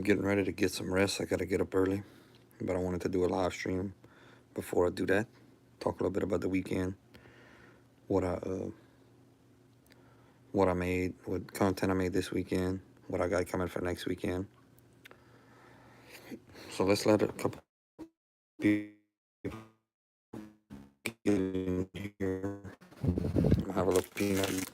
getting ready to get some rest. I gotta get up early, but I wanted to do a live stream before I do that. Talk a little bit about the weekend, what I uh, what I made, what content I made this weekend, what I got coming for next weekend. So let's let a couple people get in here. Have a little peanut.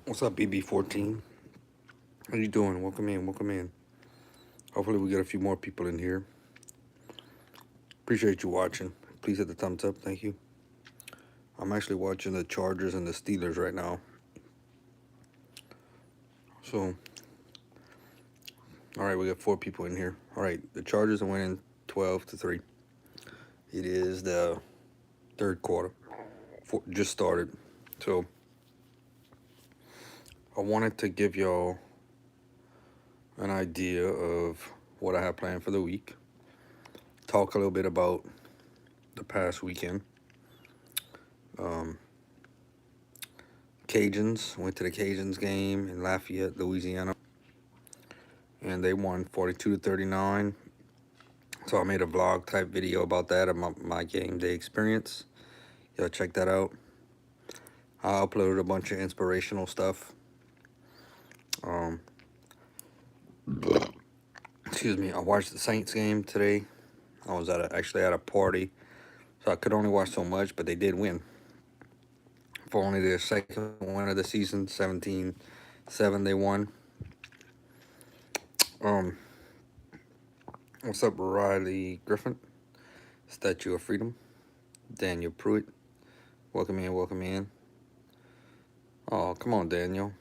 What's up, BB14? How you doing? Welcome in. Welcome in. Hopefully, we get a few more people in here. Appreciate you watching. Please hit the thumbs up. Thank you. I'm actually watching the Chargers and the Steelers right now. So, all right, we got 4 people in here. All right, the Chargers are winning 12-3. It is the third quarter. Just started. So, I wanted to give y'all an idea of what I have planned for the week. Talk a little bit about the past weekend. Cajuns, went to the Cajuns game in Lafayette, Louisiana, and they won 42-39. So I made a vlog type video about that, of my game day experience. Y'all check that out. I uploaded a bunch of inspirational stuff. Excuse me. I watched the Saints game today. I was actually at a party, so I could only watch so much, but they did win. For only their second win of the season, 17-7 they won. What's up, Riley Griffin? Statue of Freedom. Daniel Pruitt. Welcome in, welcome in. Oh, come on, Daniel.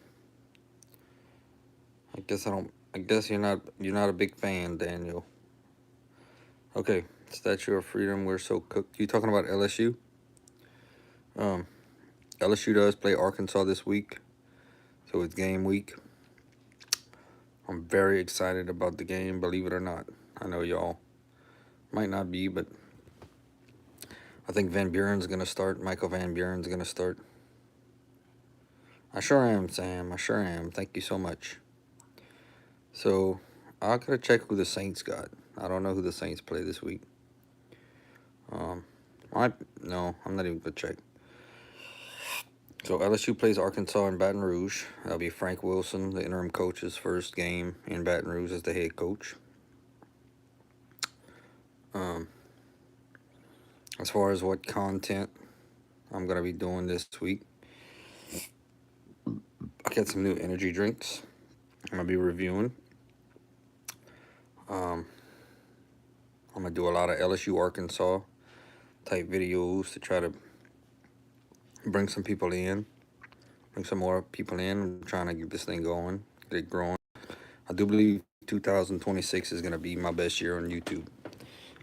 I guess you're not a big fan, Daniel. Okay, Statue of Freedom, we're so cooked. You talking about LSU? LSU does play Arkansas this week, so it's game week. I'm very excited about the game, believe it or not. I know y'all might not be, but I think Van Buren's going to start. Michael Van Buren's going to start. I sure am, Sam. I sure am. Thank you so much. So, I gotta check who the Saints got. I don't know who the Saints play this week. No, I'm not even gonna check. So LSU plays Arkansas in Baton Rouge. That'll be Frank Wilson, the interim coach's first game in Baton Rouge as the head coach. As far as what content I'm gonna be doing this week, I got some new energy drinks I'm gonna be reviewing. I'm gonna do a lot of LSU Arkansas type videos to try to bring some people in, bring some more people in. I'm trying to get this thing going, get it growing. I do believe 2026 is gonna be my best year on YouTube.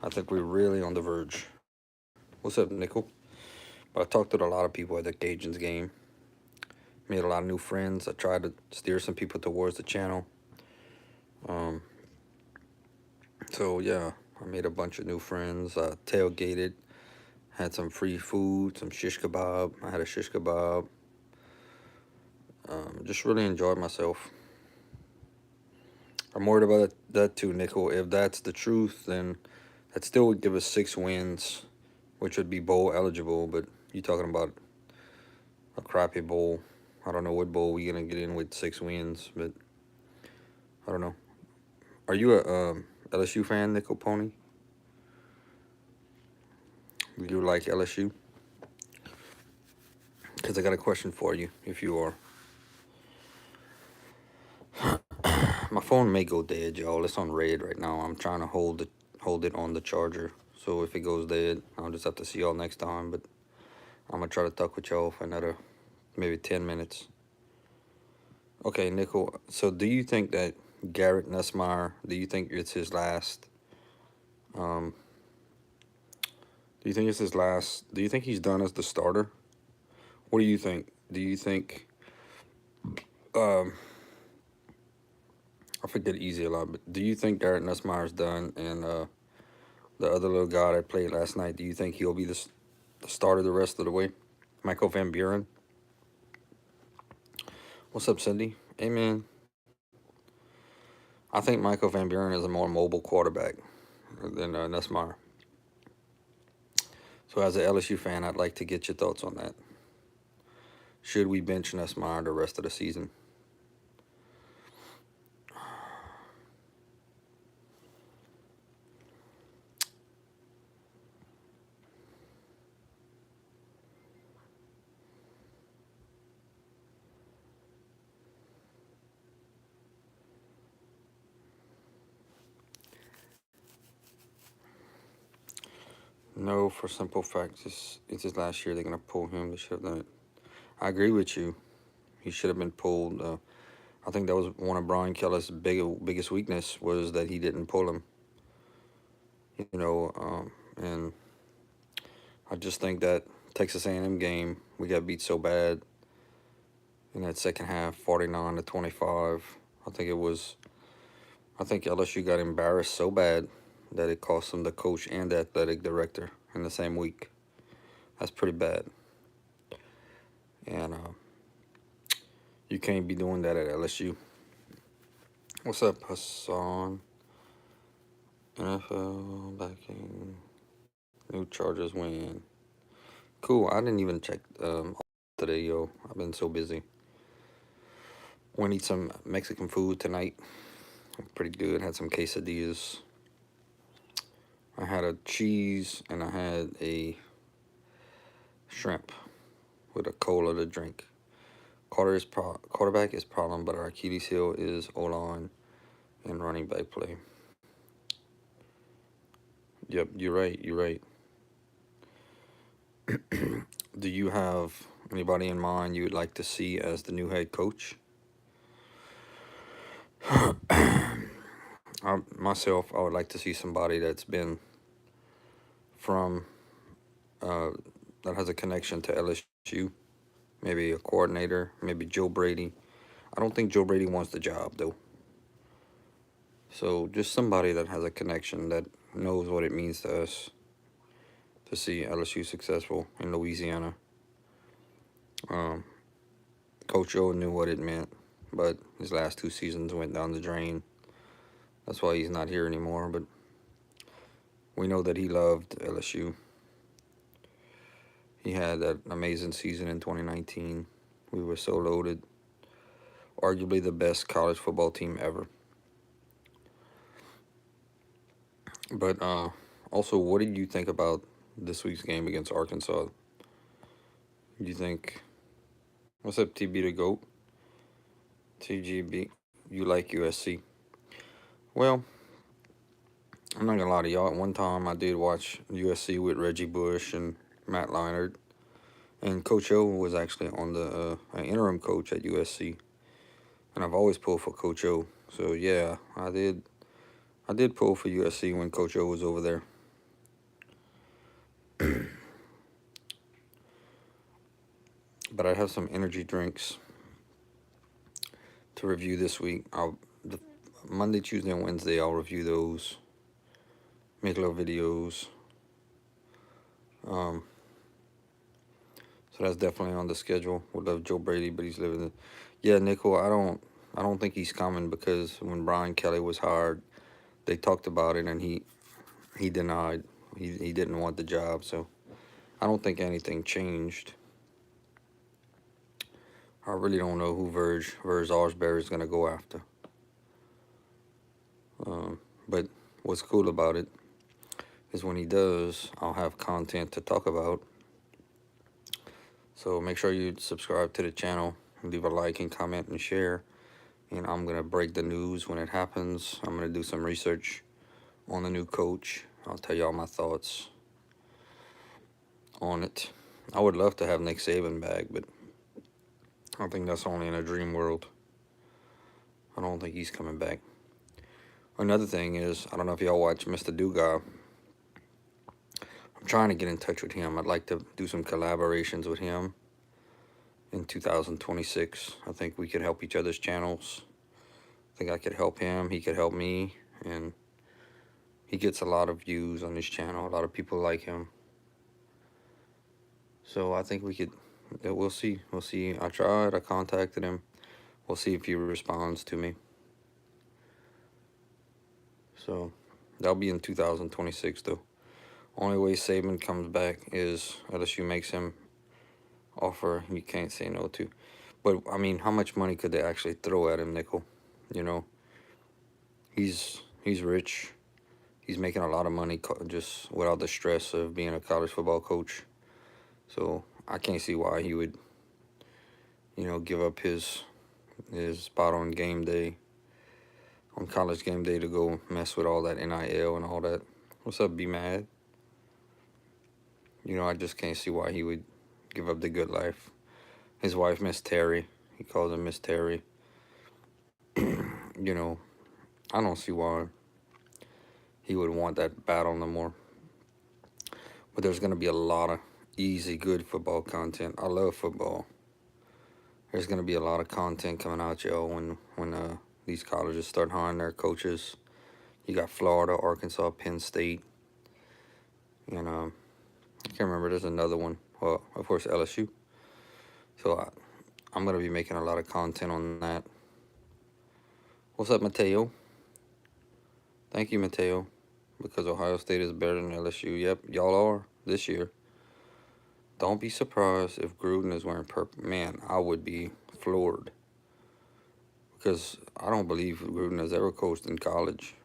I think we're really on the verge. What's up, Nickel? But I talked to a lot of people at the Cajuns game. Made a lot of new friends. I tried to steer some people towards the channel. Um, so yeah, I made a bunch of new friends. Tailgated, had some free food, some shish kebab. I had a shish kebab. Just really enjoyed myself. I'm worried about that too, Nickel. If that's the truth, then that still would give us 6 wins, which would be bowl eligible. But you talking about a crappy bowl. I don't know what bowl we gonna get in with 6 wins, but I don't know. Are you a LSU fan, Nickel Pony? Do you like LSU? Because I got a question for you, if you are. My phone may go dead, y'all. It's on red right now. I'm trying to hold it on the charger. So if it goes dead, I'll just have to see y'all next time. But I'm gonna try to talk with y'all for another maybe 10 minutes. Okay, Nickel. So do you think that Garrett Nussmeier, do you think it's his last? Do you think it's his last? Do you think he's done as the starter? What do you think? Do you think? Um, I forget easy a lot, but do you think Garrett Nussmeier's done? And the other little guy that played last night, do you think he'll be the starter the rest of the way? Michael Van Buren. What's up, Cindy? Hey, man. I think Michael Van Buren is a more mobile quarterback than Nussmeier. So as an LSU fan, I'd like to get your thoughts on that. Should we bench Nussmeier the rest of the season? No, for simple fact, it's his last year. They're gonna pull him. They should have done it. I agree with you. He should have been pulled. I think that was one of Brian Kelly's biggest weakness was that he didn't pull him. And I just think that Texas A&M game we got beat so bad in that second half, 49-25. I think LSU got embarrassed so bad that it cost them the coach and the athletic director in the same week. That's pretty bad. And you can't be doing that at LSU. What's up, Hassan? NFL backing. New Chargers win. Cool. I didn't even check today, yo. I've been so busy. Want to eat some Mexican food tonight. Pretty good. Had some quesadillas. I had a cheese and I had a shrimp with a cola to drink. Quarterback is problem, but our Achilles heel is O-line and running back play. Yep, you're right. You're right. Do you have anybody in mind you would like to see as the new head coach? Myself, I would like to see somebody that's been from that has a connection to LSU. Maybe a coordinator, maybe Joe Brady. I don't think Joe Brady wants the job, though. So just somebody that has a connection that knows what it means to us to see LSU successful in Louisiana. Coach O knew what it meant, but his last 2 seasons went down the drain. That's why he's not here anymore, but we know that he loved LSU. He had that amazing season in 2019. We were so loaded. Arguably the best college football team ever. But also, what did you think about this week's game against Arkansas? Do you think... What's up, TB the GOAT? TGB, you like USC. Well, I'm not gonna lie to y'all. At one time, I did watch USC with Reggie Bush and Matt Leinart, and Coach O was actually on the an interim coach at USC, and I've always pulled for Coach O. So yeah, I did. I did pull for USC when Coach O was over there. But I have some energy drinks to review this week. The Monday, Tuesday, and Wednesday I'll review those, make little videos. Um, so that's definitely on the schedule. We love Joe Brady, but he's living. Yeah, Nickel. I don't think he's coming because when Brian Kelly was hired, they talked about it and he denied. He didn't want the job. So I don't think anything changed. I really don't know who Verge Osberry is gonna go after. But what's cool about it is when he does, I'll have content to talk about. So make sure you subscribe to the channel, leave a like and comment and share. And I'm going to break the news when it happens. I'm going to do some research on the new coach. I'll tell y'all my thoughts on it. I would love to have Nick Saban back, but I think that's only in a dream world. I don't think he's coming back. Another thing is, I don't know if y'all watch Mr. Dugas. I'm trying to get in touch with him. I'd like to do some collaborations with him in 2026. I think we could help each other's channels. I think I could help him. He could help me. And he gets a lot of views on his channel. A lot of people like him. So I think we could, we'll see. We'll see. I tried. I contacted him. We'll see if he responds to me. So that'll be in 2026, though. Only way Saban comes back is LSU makes him offer you can't say no to. But, I mean, how much money could they actually throw at him, Nickel? You know, he's rich. He's making a lot of money just without the stress of being a college football coach. So I can't see why he would, give up his spot on game day, on college game day to go mess with all that NIL and all that. What's up, Be Mad? I just can't see why he would give up the good life. His wife, Miss Terry, he calls her Miss Terry. I don't see why he would want that battle no more. But there's going to be a lot of easy, good football content. I love football. There's going to be a lot of content coming out, y'all, when these colleges start hiring their coaches. You got Florida, Arkansas, Penn State, and I can't remember. There's another one. Well, of course, LSU. So I'm going to be making a lot of content on that. What's up, Mateo? Thank you, Mateo. Because Ohio State is better than LSU. Yep, y'all are this year. Don't be surprised if Gruden is wearing purple. Man, I would be floored. Because I don't believe Gruden has ever coached in college.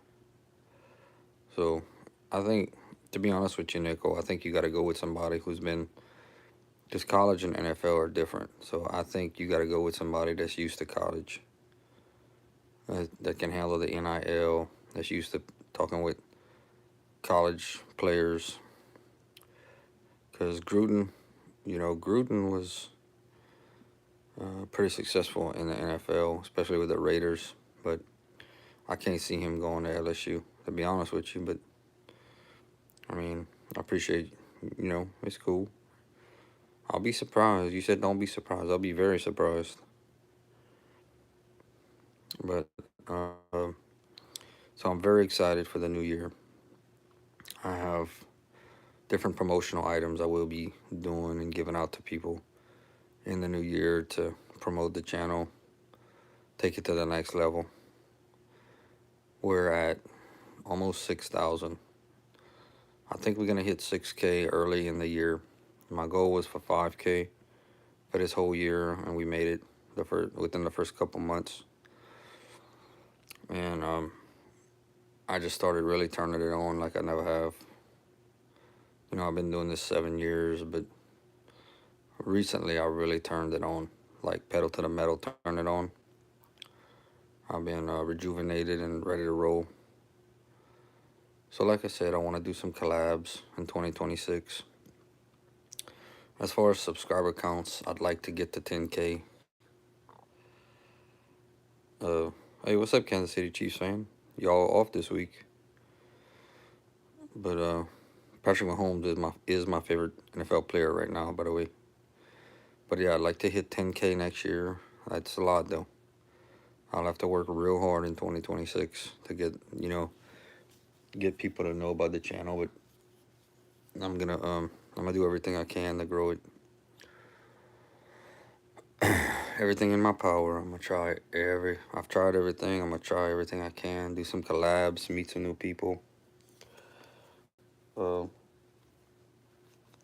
So I think, to be honest with you, Nico, I think you got to go with somebody who's been, because college and NFL are different. So I think you got to go with somebody that's used to college, that can handle the NIL, that's used to talking with college players. Because Gruden was pretty successful in the NFL, especially with the Raiders. But I can't see him going to LSU, to be honest with you. But, I mean, I appreciate, it's cool. I'll be surprised. You said don't be surprised. I'll be very surprised. But, so I'm very excited for the new year. I have different promotional items I will be doing and giving out to people in the new year to promote the channel, take it to the next level. We're at almost 6,000. I think we're going to hit 6K early in the year. My goal was for 5K for this whole year, and we made it within the first couple months. And I just started really turning it on like I never have. I've been doing this 7 years, but recently I really turned it on, like pedal to the metal, turn it on. I've been rejuvenated and ready to roll. So like I said, I want to do some collabs in 2026. As far as subscriber counts, I'd like to get to 10K. Uh, hey, what's up, Kansas City Chiefs fan? Y'all off this week, but Patrick Mahomes is my favorite NFL player right now, by the way. But yeah, I'd like to hit 10K next year. That's a lot though. I'll have to work real hard in 2026 to get people to know about the channel. But I'm gonna do everything I can to grow it. Everything in my power. I've tried everything. I'm gonna try everything I can. Do some collabs, meet some new people. Uh,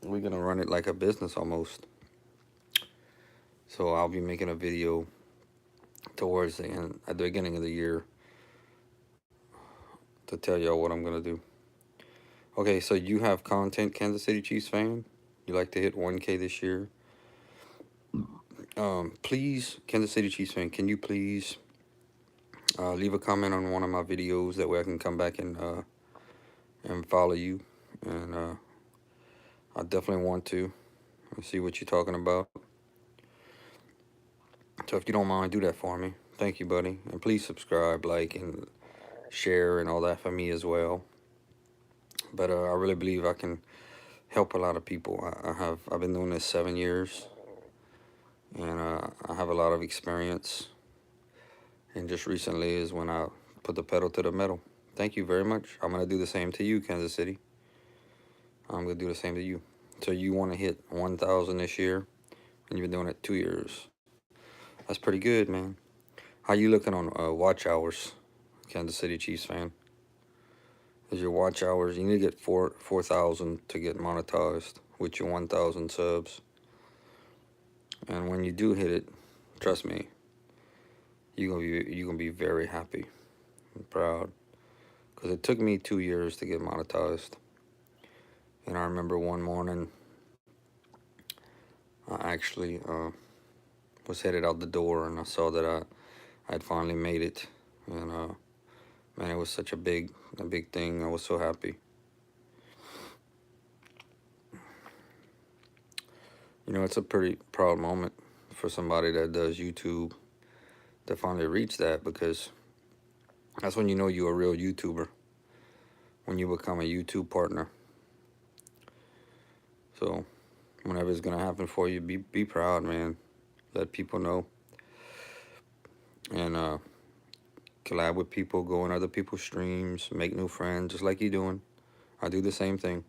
we're gonna run it like a business almost. So I'll be making a video towards the end, at the beginning of the year, to tell y'all what I'm gonna do. Okay, so you have content, Kansas City Chiefs fan. You like to hit 1K this year. Please, Kansas City Chiefs fan, can you please leave a comment on one of my videos? That way I can come back and follow you. And I definitely want to see what you're talking about. So if you don't mind, do that for me. Thank you, buddy. And please subscribe, like, and share and all that for me as well. But I really believe I can help a lot of people. I've been doing this 7 years, and I have a lot of experience. And just recently is when I put the pedal to the metal. Thank you very much. I'm gonna do the same to you, Kansas City. I'm gonna do the same to you. So you want to hit 1,000 this year, and you've been doing it 2 years. That's pretty good, man. How you looking on watch hours, Kansas City Chiefs fan? Is your watch hours? You need to get 4,000 to get monetized with your 1,000 subs. And when you do hit it, trust me, you're gonna be very happy and proud. Cause it took me 2 years to get monetized. And I remember one morning, I actually was headed out the door, and I saw that I had finally made it. And man, it was such a big thing. I was so happy. You know, it's a pretty proud moment for somebody that does YouTube to finally reach that, because that's when you know you're a real YouTuber, when you become a YouTube partner. So whenever it's gonna happen for you, be proud, man. Let people know. And collab with people, go on other people's streams, make new friends, just like you're doing. I do the same thing.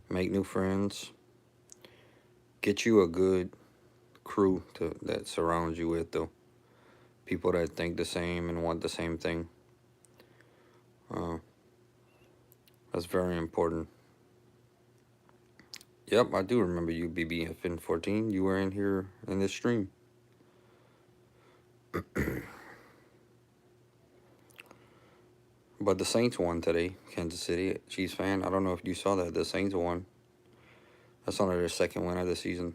Make new friends. Get you a good crew that surrounds you with, though. People that think the same and want the same thing. That's very important. Yep, I do remember you, BBFN14. You were in here in this stream. But the Saints won today, Kansas City Chiefs fan. I don't know if you saw that. The Saints won. That's only their second win of the season.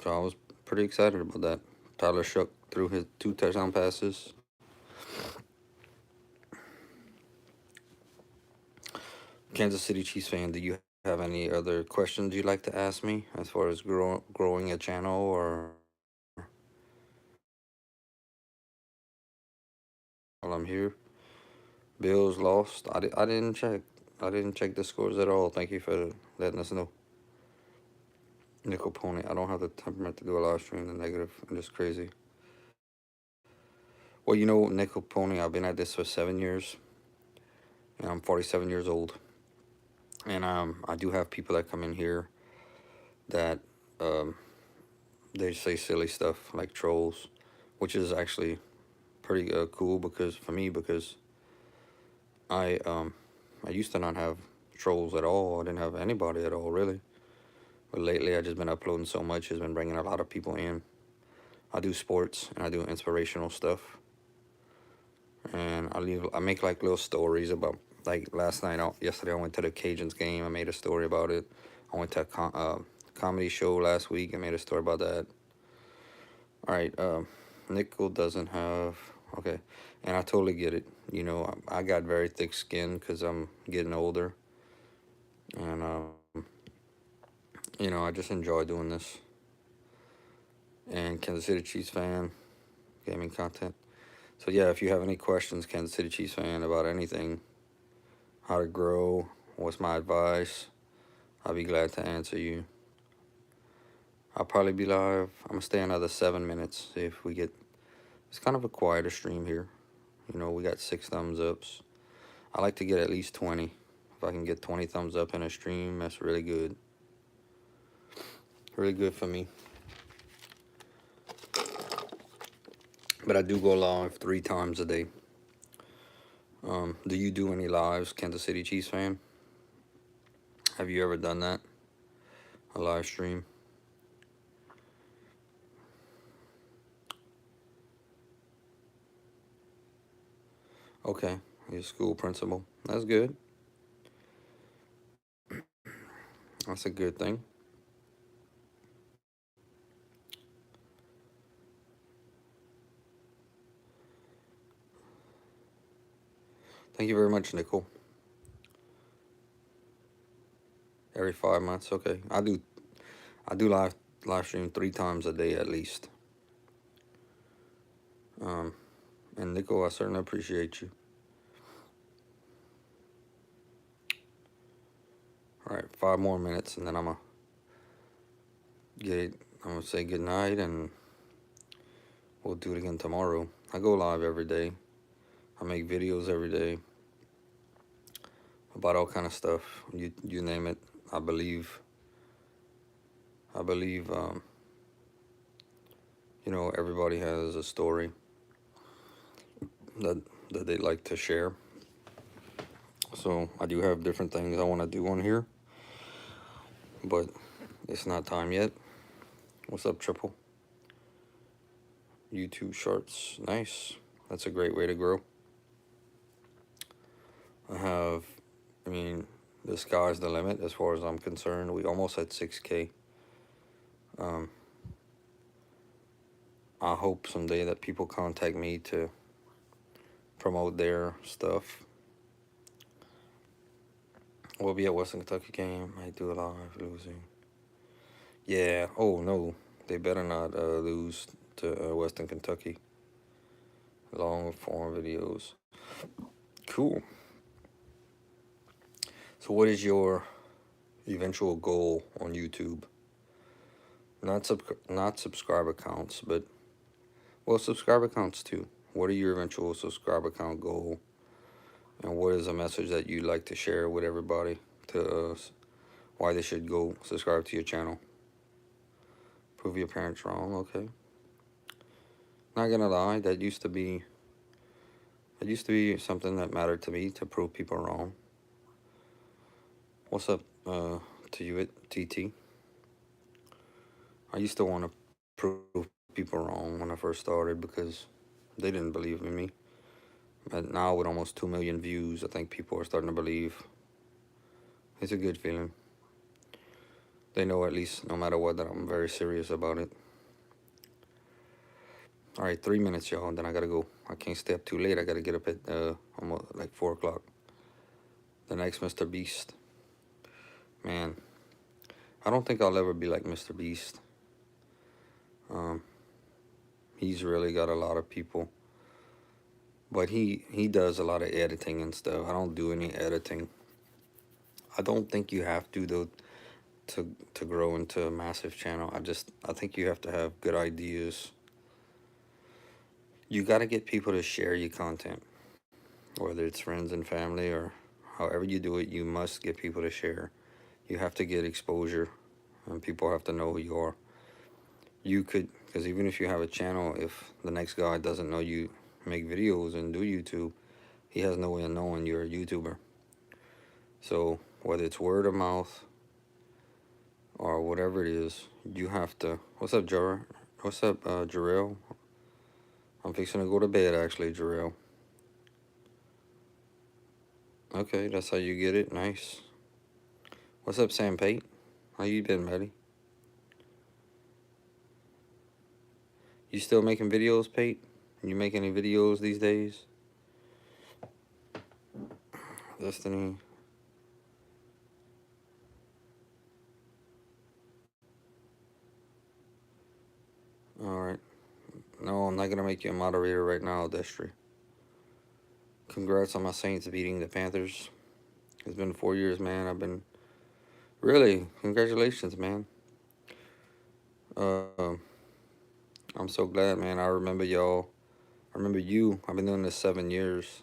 So I was pretty excited about that. Tyler Shook threw his 2 touchdown passes. Kansas City Chiefs fan, do you have any other questions you'd like to ask me as far as growing a channel, or while I'm here? Bills lost. I didn't check. I didn't check the scores at all. Thank you for letting us know. Nickel Pony. I don't have the temperament to do a live stream. The negative. I'm just crazy. Well, you know, Nickel Pony, I've been at this for 7 years. And I'm 47 years old. And I do have people that come in here that they say silly stuff like trolls, which is actually pretty cool because I used to not have trolls at all. I didn't have anybody at all, really. But lately, I've just been uploading so much. It's been bringing a lot of people in. I do sports and I do inspirational stuff. And I make like little stories about, like yesterday I went to the Cajuns game. I made a story about it. I went to a comedy show last week. I made a story about that. All right, Nickel doesn't have Okay. And I totally get it. You know, I got very thick skin because I'm getting older. And, you know, I just enjoy doing this. And Kansas City Chiefs fan, gaming content. So, yeah, if you have any questions, Kansas City Chiefs fan, about anything, how to grow, what's my advice, I'll be glad to answer you. I'll probably be live. I'm going to stay another 7 minutes. See if we get. It's kind of a quieter stream here. You know, we got 6 thumbs ups. I like to get at least 20. If I can get 20 thumbs up in a stream, that's really good. Really good for me. But I do go live 3 times a day. Do you do any lives, Kansas City Chiefs fan? Have you ever done that? A live stream? Okay, you're a school principal. That's good. That's a good thing. Thank you very much, Nicole. Every 5 months, okay. I do live stream 3 times a day at least. And Nicole, I certainly appreciate you. All right, 5 more minutes, and then I'm gonna say good night, and we'll do it again tomorrow. I go live every day. I make videos every day about all kind of stuff. You name it. I believe. You know, everybody has a story that that they like to share. So I do have different things I want to do on here, but it's not time yet. What's up, Triple? YouTube Shorts, nice. That's a great way to grow. I mean, the sky's the limit as far as I'm concerned. We almost had 6K. I hope someday that people contact me to promote their stuff. We'll be at Western Kentucky game. Might do a live losing. Yeah. Oh no, they better not lose to Western Kentucky. Long form videos. Cool. So, what is your eventual goal on YouTube? Not subscriber counts, but well, subscriber counts too. What are your eventual subscriber count goal? And what is a message that you'd like to share with everybody to why they should go subscribe to your channel? Prove your parents wrong, okay. Not gonna lie, that used to be something that mattered to me, to prove people wrong. What's up to you, TT? I used to want to prove people wrong when I first started because they didn't believe in me. But now with almost 2 million views, I think people are starting to believe. It's a good feeling. They know, at least, no matter what, that I'm very serious about it. All right, 3 minutes, y'all, and then I gotta go. I can't stay up too late. I gotta get up at almost like 4 o'clock. The next Mr. Beast. Man, I don't think I'll ever be like Mr. Beast. He's really got a lot of people. But he does a lot of editing and stuff. I don't do any editing. I don't think you have to, though, to grow into a massive channel. I think you have to have good ideas. You got to get people to share your content, whether it's friends and family or however you do it. You must get people to share. You have to get exposure, and people have to know who you are. You could, because even if you have a channel, if the next guy doesn't know you make videos and do YouTube, he has no way of knowing you're a YouTuber. So whether it's word of mouth or whatever it is, you have to. What's up, Jar? What's up, Jarrell? I'm fixing to go to bed, actually, Jarrell. Okay, that's how you get it. Nice. What's up, Sam Pate? How you been, buddy? You still making videos, Pate? You make any videos these days? Destiny. Alright. No, I'm not going to make you a moderator right now, Destry. Congrats on my Saints beating the Panthers. It's been 4 years, man. I've been... Really? Congratulations, man. Uh, I'm so glad, man. I remember y'all. I remember you. I've been doing this 7 years.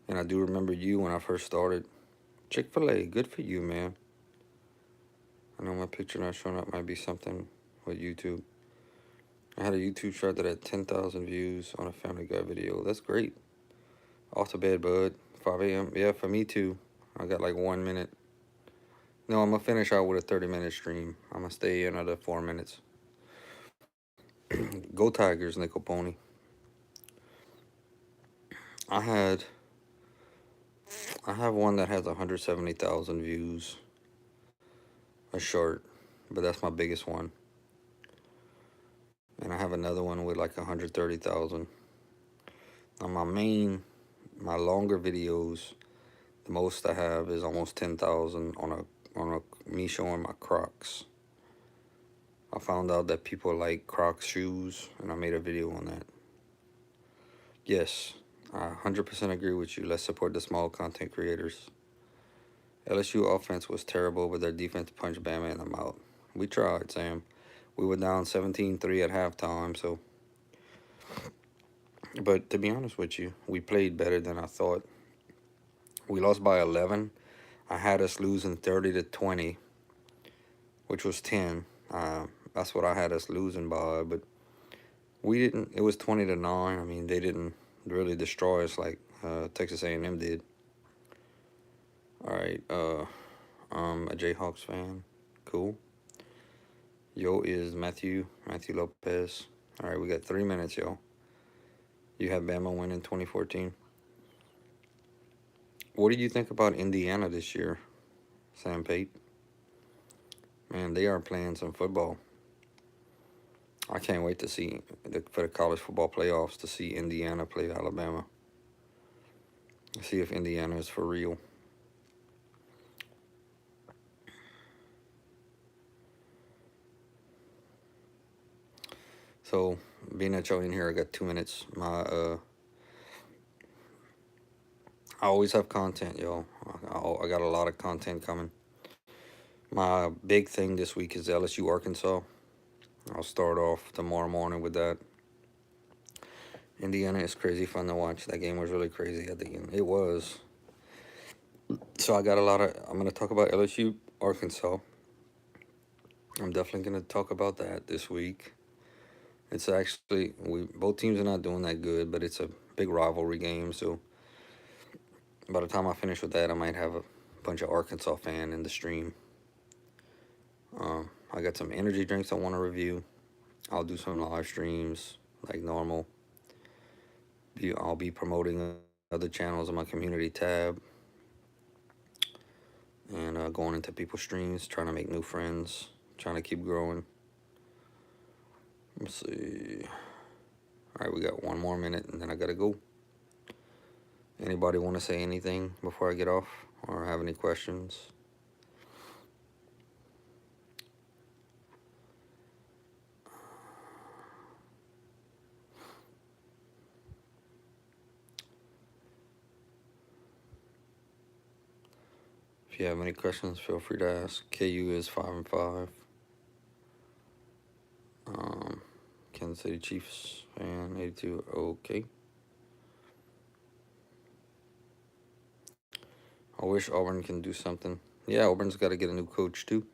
And I do remember you when I first started. Chick-fil-A, good for you, man. I know my picture not showing up might be something with YouTube. I had a YouTube short that had 10,000 views on a Family Guy video. That's great. Off to bed, bud. 5 a.m. Yeah, for me too. I got like 1 minute. No, I'm going to finish out with a 30-minute stream. I'm going to stay another 4 minutes. Go Tigers, Nickel Pony. I have one that has 170,000 views. A short, but that's my biggest one. And I have another one with like 130,000. On my longer videos, the most I have is almost 10,000 on me showing my Crocs. I found out that people like Crocs shoes, and I made a video on that. Yes, I 100% agree with you. Let's support the small content creators. LSU offense was terrible, but their defense punched Bama in the mouth. We tried, Sam. We were down 17-3 at halftime, so... But to be honest with you, we played better than I thought. We lost by 11. I had us losing 30-20, which was 10. That's what I had us losing by, but we didn't. It was 20-9. I mean, they didn't really destroy us like Texas A&M did. All right, I'm a Jayhawks fan. Cool. Yo is Matthew Lopez. All right, we got 3 minutes, yo. You have Bama winning 2014. What do you think about Indiana this year, Sam Pate? Man, they are playing some football. I can't wait to see for the college football playoffs to see Indiana play Alabama. See if Indiana is for real. So, being that y'all in here, I got 2 minutes. I always have content, y'all. I got a lot of content coming. My big thing this week is LSU Arkansas. I'll start off tomorrow morning with that. Indiana is crazy fun to watch. That game was really crazy at the end. It was. So I got a lot of... I'm going to talk about LSU Arkansas. I'm definitely going to talk about that this week. It's actually... both teams are not doing that good, but it's a big rivalry game, so... By the time I finish with that, I might have a bunch of Arkansas fans in the stream. I got some energy drinks I want to review. I'll do some live streams like normal. I'll be promoting other channels on my community tab. And going into people's streams, trying to make new friends, trying to keep growing. Let's see. All right, we got 1 more minute and then I got to go. Anybody want to say anything before I get off or have any questions? If you have any questions, feel free to ask. KU is 5-5. Kansas City Chiefs fan 82. Okay. I wish Auburn can do something. Yeah, Auburn's got to get a new coach too.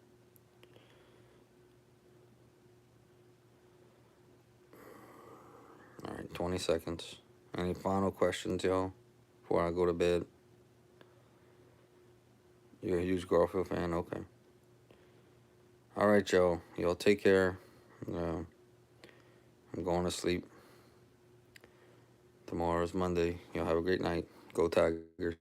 All right, 20 seconds. Any final questions, y'all, before I go to bed? You're a huge Garfield fan? Okay. All right, y'all. Y'all take care. I'm going to sleep. Tomorrow's Monday. Y'all have a great night. Go Tigers.